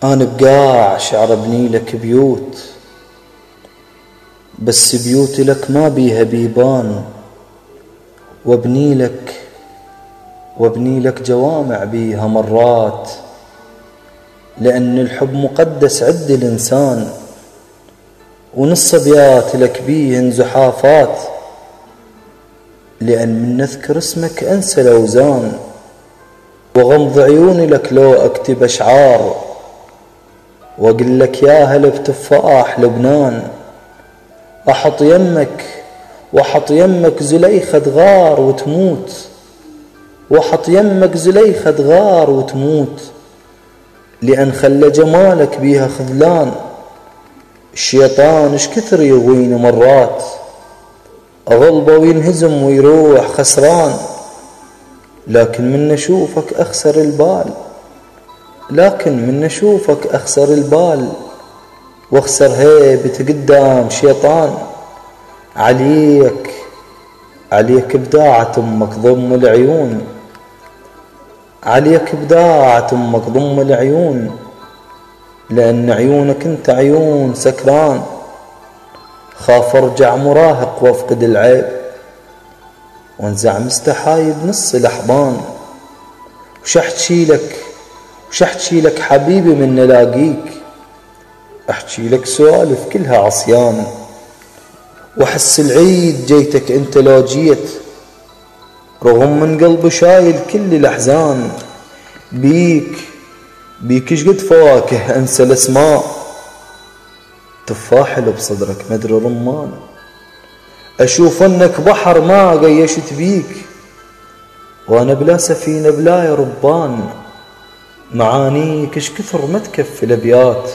أنا بقاع شعر ابني لك بيوت، بس بيوتي لك ما بيها بيبان، وابني لك جوامع بيها مرات، لأن الحب مقدس عند الإنسان، ونص أبيات لك بيهن زحافات، لأن من نذكر اسمك أنسى الأوزان، وغمض عيوني لك لو أكتب أشعار، وأقول لك يا هلا بتفاح لبنان، أحط يمك زليخة غار وتموت، وأحط يمك زليخة غار وتموت، لأن خلى جمالك بيها خذلان. الشيطان اش كثر يغويني مرات، أغلبه وينهزم ويروح خسران، لكن من نشوفك أخسر البال، واخسر هيبة قدام شيطان. عليك بداعة أمك ضم العيون، لأن عيونك انت عيون سكران. خاف ارجع مراهق وافقد العيب، وانزع مستحايب نص الأحضان. وش احكي لك حبيبي من نلاقيك، احكي لك سوالف كلها عصيان. وحس العيد جيتك انت لو جيت، رغم من قلبي شايل كل الأحزان. بيك شقد فواكه انسى الاسماء، تفاح اللي بصدرك مدري رمان. اشوف انك بحر ما قيشت بيك، وانا بلا سفينة بلا يا ربان. معانيك اش كثر ما تكفي الابيات،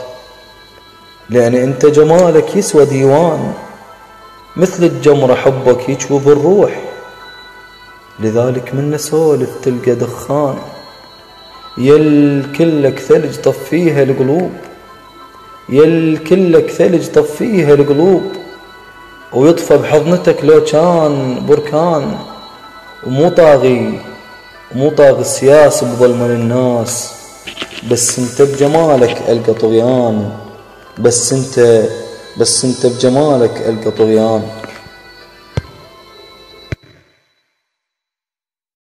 لان انت جمالك يسوى ديوان. مثل الجمرة حبك يجوب الروح، لذلك من سولف تلقى دخان. كلك ثلج طفيها القلوب، ويطفى بحضنتك لو كان بركان. ومو طاغي السياس بظلم الناس، بس انت بجمالك ألقى طغيان.